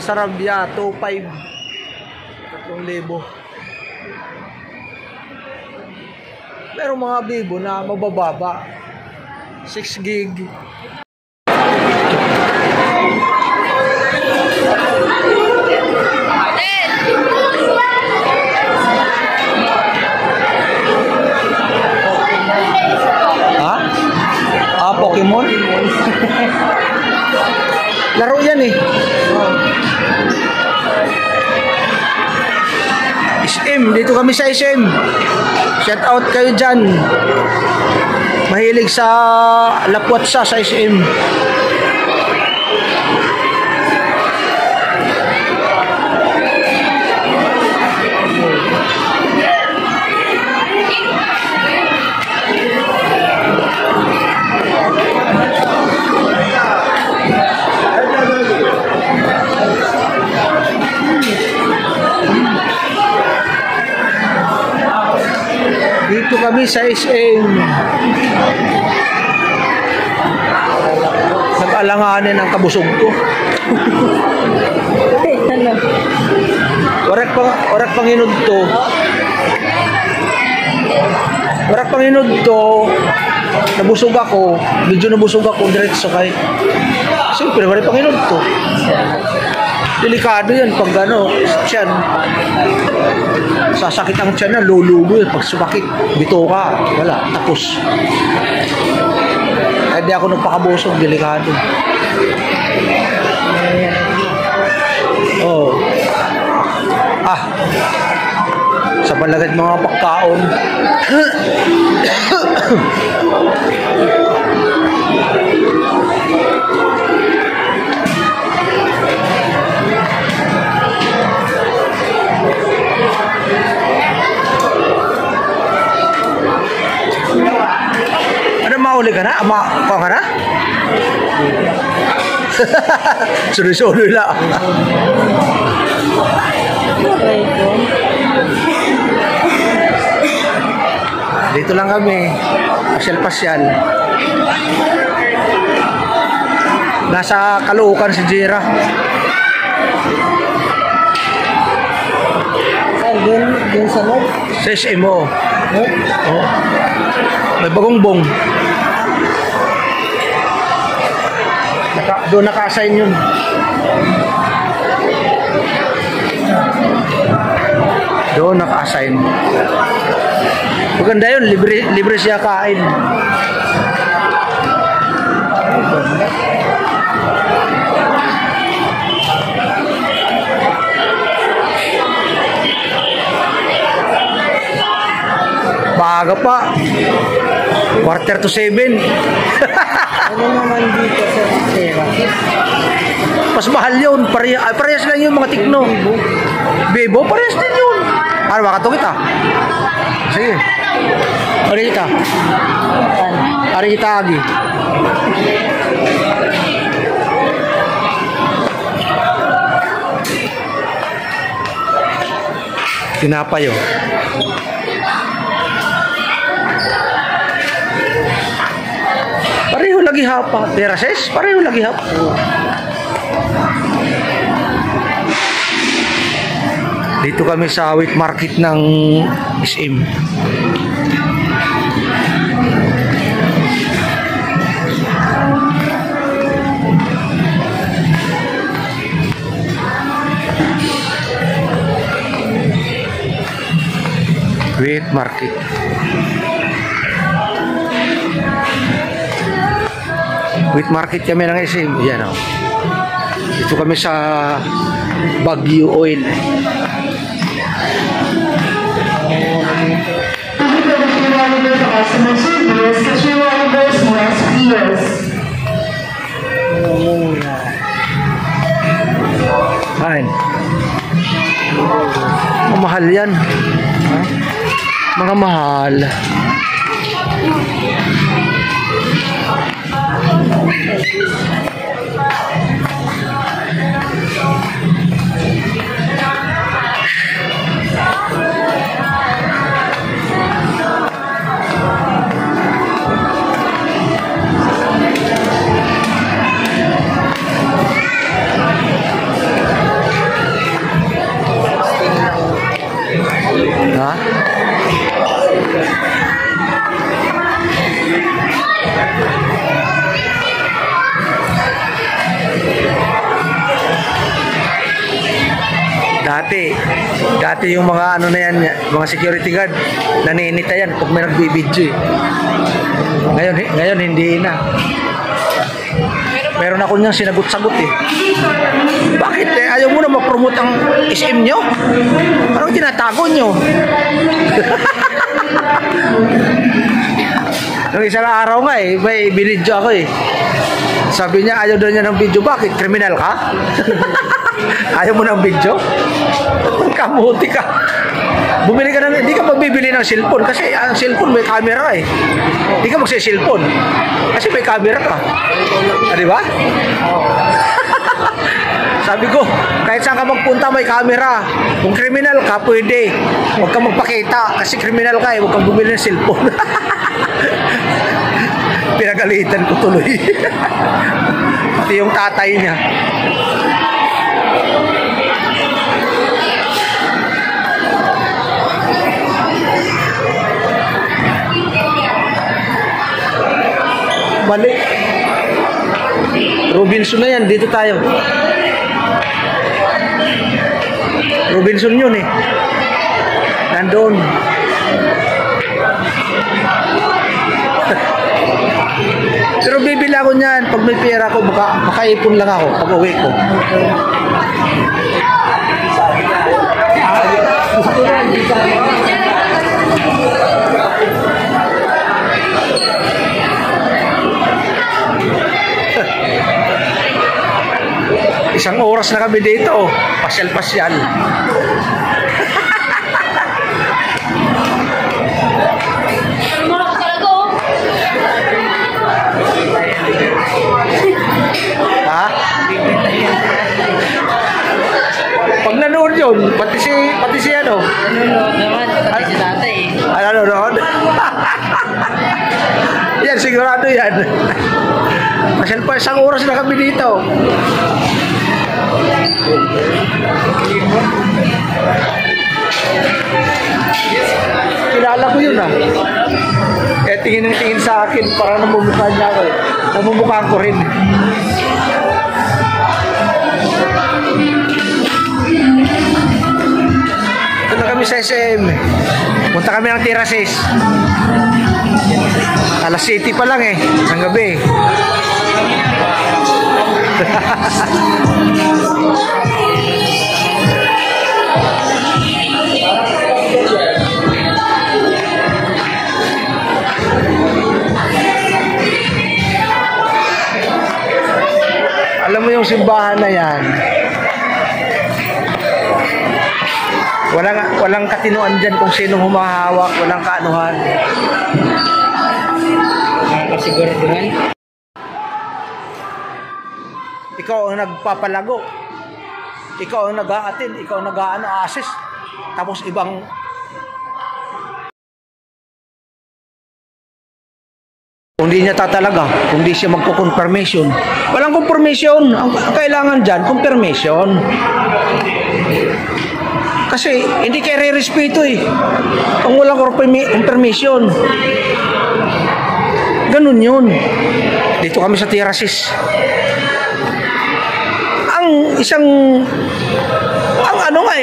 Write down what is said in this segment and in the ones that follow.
Sarabia 2.5 3,000. Merong mga Vivo na mabababa 6 gig. Ha? Pokemon? Laro yan eh. SM, dito kami sa SM. Shout out kayo dyan. Mahilig sa lapwatsa sa SM. Dito kami sa SM. Nag-alanganin ang kabusog ko. Orak panginud to. Orak panginud to. Nabusog ako. Medyo nabusog ako diretso kay. Siyempre, orak panginud to. Delikado yan pag ano, tiyan. Sasakit ang tiyan na, lululo. Pag sumakit, bito ka. Wala, tapos. Kaya di ako nagpakabusog, delikado. Oh. Sa balagad mga pagkaon. Mauli ka na? Ka na? Suri-suri lang. Dito lang kami. Pasyal-pasyal. Nasa Caloocan si Jira. Doon sa loob? Sa SMO. Oh. May bagongbong. Doon naka-assign yun. Doon naka-assign. Maganda yun, libre siya kain. Baga pa. 6:45. Ano naman dito sa Sera? Mas mahal yun. Parehas lang yung mga Tikno. Vivo, parehas din yun. Ano ba kato kita? Sige. Ari kita. Ari kita agi. Tinapay yun. Pareho lagi hapa. Terases, pareho lagi hapa. Dito kami sa wheat market ng SM. Wheat market. Wheat market kami ng SM. Yan o. Dito kami sa Baguio Oil. Fine. Mahal yan. Mga mahal. Dati yung mga ano na yan, mga security guard, naninita yan pag may nagbibidyo eh. Ngayon hindi na. Meron ako niyang sinagot-sagot eh. Bakit? Ayaw mo na ma-promote ang SM nyo? Parang tinatago nyo. Nung isang araw nga eh, may binidyo ako eh. Sabi niya, ayaw daw niya ng video. Bakit? Kriminal ka? Ayaw mo ng video? Kamuti ka. Bumili ka ng, hindi ka magbibili ng cellphone kasi ang cellphone may camera eh. Hindi ka magsi-cellphone kasi may camera ka. Di ba? Sabi ko, kahit saan ka magpunta may camera. Kung kriminal ka, pwede. Huwag ka magpakita kasi kriminal ka eh. Huwag kang bumili ng cellphone. Pinagalitan ko tuloy. Pati yung tatay niya. Balik. Robinson na yan. Dito tayo. Robinson yun eh. Nandun. Pero bibili ako niyan. Pag may pera ko, makaipon lang ako pag uwi ko. Isang oras na kami dito, oh. Pasyal-pasyal. Ha? Pag nanood yun, pati si ano? Nanonood naman, pati si tatay eh. Nanonood? Yan, sigurado yan. Pasyal pa isang oras na kami dito. Kilala ko yun ah. Eh tingin ng tingin sa akin, parang namumukha niya ako eh. Namumukha ko rin. Ito na kami sa SM. Punta kami ng Tirasis. Alas 7 pa lang eh, ng gabi. Alam mo yung simbahan na yan, walang katinuan dyan kung sino humahawak, walang kaanuhan. Nakasiguraduhan. Ikaw ang nagpapalago, ikaw ang nag-aatin, ikaw ang nag-assist, tapos ibang kung di niya tatalaga, kung di siya magko-confirmation. Walang confirmation. Ang kailangan dyan, confirmation. Kasi hindi kayo re-respeto eh. Kung walang confirmation. Ganun yun. Dito kami sa Tirasis.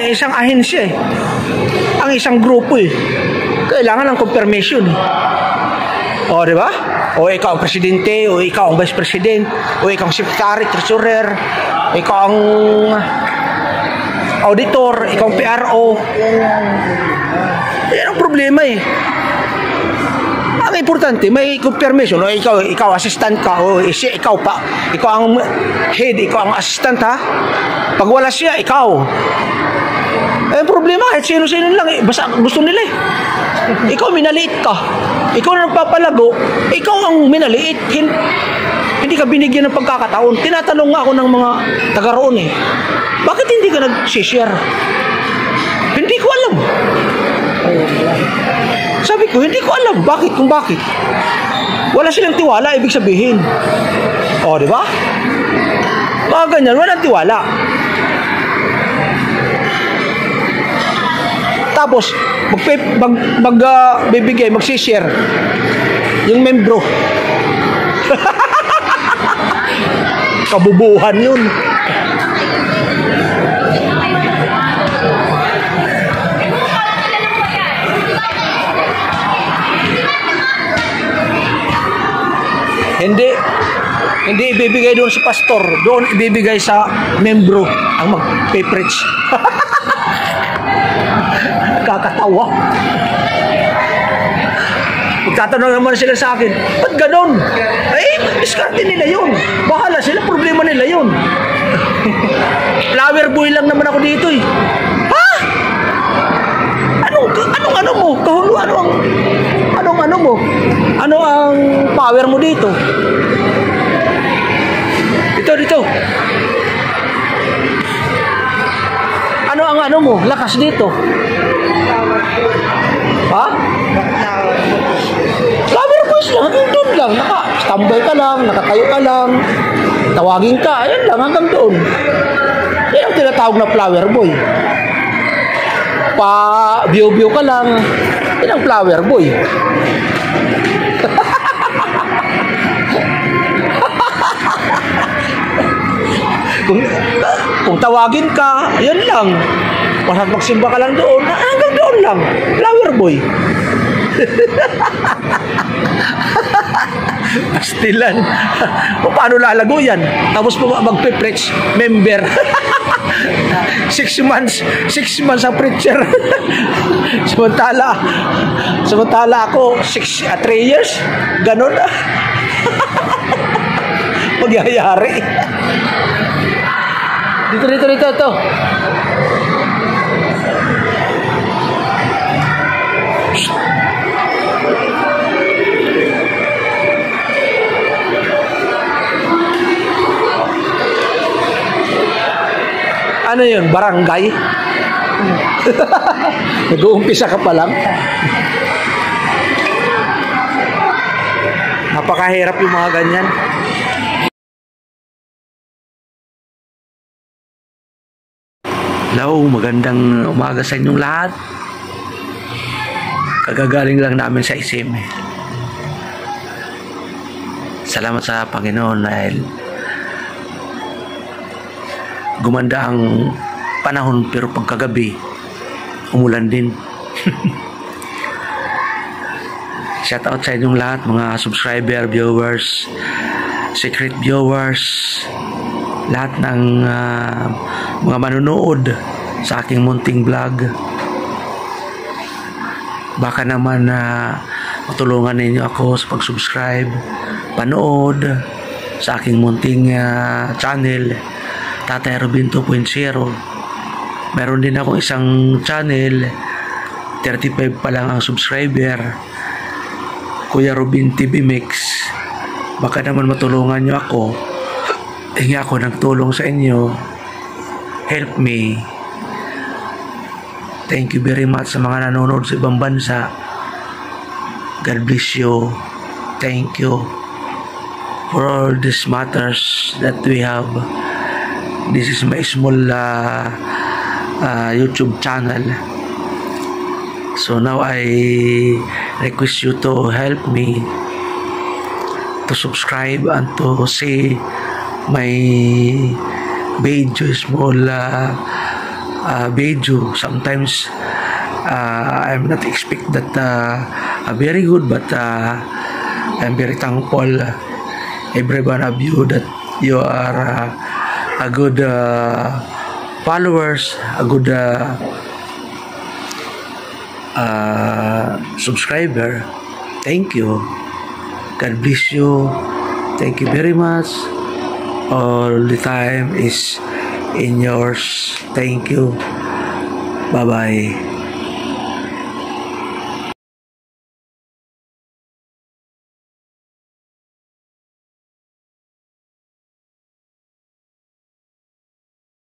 Isang ahensya eh. Ang isang grupo eh. Kailangan ng confirmation eh. O, di ba? O ikaw ang presidente, o ikaw ang vice president, o ikaw ang secretary, treasurer, ikaw ang auditor, ikaw ang PRO. Yan ang problema eh. Ang importante, may confirmation. O ikaw assistant ka, o ikaw pa, ikaw ang head, ikaw ang assistant ha. Pag wala siya, ikaw. Eh, ang problema, kahit sino-sino lang eh. Basta gusto nila eh. Ikaw minaliit ka. Ikaw na nagpapalago, ikaw ang minaliit. Hindi ka binigyan ng pagkakataon. Tinatanong nga ako ng mga taga roon eh. Bakit hindi ka nag-share? Hindi ko alam. Sabi ko, hindi ko alam. Bakit? Kung bakit? Wala silang tiwala, ibig sabihin. O, di ba? Mga ganyan, walang tiwala. Tapos, bibigay, magsishare yung membro. Kabubuhan yun. ibibigay doon sa pastor. Doon ibibigay sa membro ang mag-preach. Kakatawa. Magtatanong naman sila sa akin, ba't ganon? Diskarte nila yun. Bahala sila, problema nila yun. Flower boy lang naman ako dito eh. Ha? Anong ano mo? Kahulo, anong ano mo? Ano ang power mo dito? Dito. Ano ang ano mo? Lakas dito. Ha? Flower boys lang, hanggang doon lang. Naka-standby ka lang, nakatayo ka lang, tawagin ka, ayan lang, hanggang doon. Yan ang tinatawag na flower boy. Pa-view-view ka lang, yan ang flower boy. kung tawagin ka, yan lang. Basta magsimba ka lang doon, hanggang doon lang. Flower boy. Pastilan. Paano lalago yan? Tapos magpe-preach, member. 6 months ang preacher. Samantala ako 3 years. Ganon. Magyayari. Dito. Ano yun? Barangay? Nag-uumpisa ka pa lang? Napakahirap yung mga ganyan. Hello, magandang umaga sa inyong lahat. Kagagaling lang namin sa ISIM. Salamat sa Panginoon dahil gumanda ang panahon, pero pagkagabi umulan din. Shout out sa inyong lahat, mga subscriber, viewers, secret viewers, lahat ng mga manonood sa aking munting vlog. Baka naman matulungan ninyo ako sa pag-subscribe, panood sa aking munting channel, Tatay Robin 2.0. Meron din akong isang channel, 35 pa lang ang subscriber, Kuya Robin TV Mix. Baka naman matulungan nyo ako. Hingi ako ng tulong sa inyo. Help me. Thank you very much sa mga nanonood sa ibang bansa. God bless you. Thank you for all these matters that we have. This is my small YouTube channel. So now I request you to help me to subscribe and to see my video, small video. Sometimes I'm not expect that very good, but I'm very thankful every one of you that you are a good followers, a good subscriber. Thank you. God bless you. Thank you very much. All the time is in yours. Thank you. Bye bye.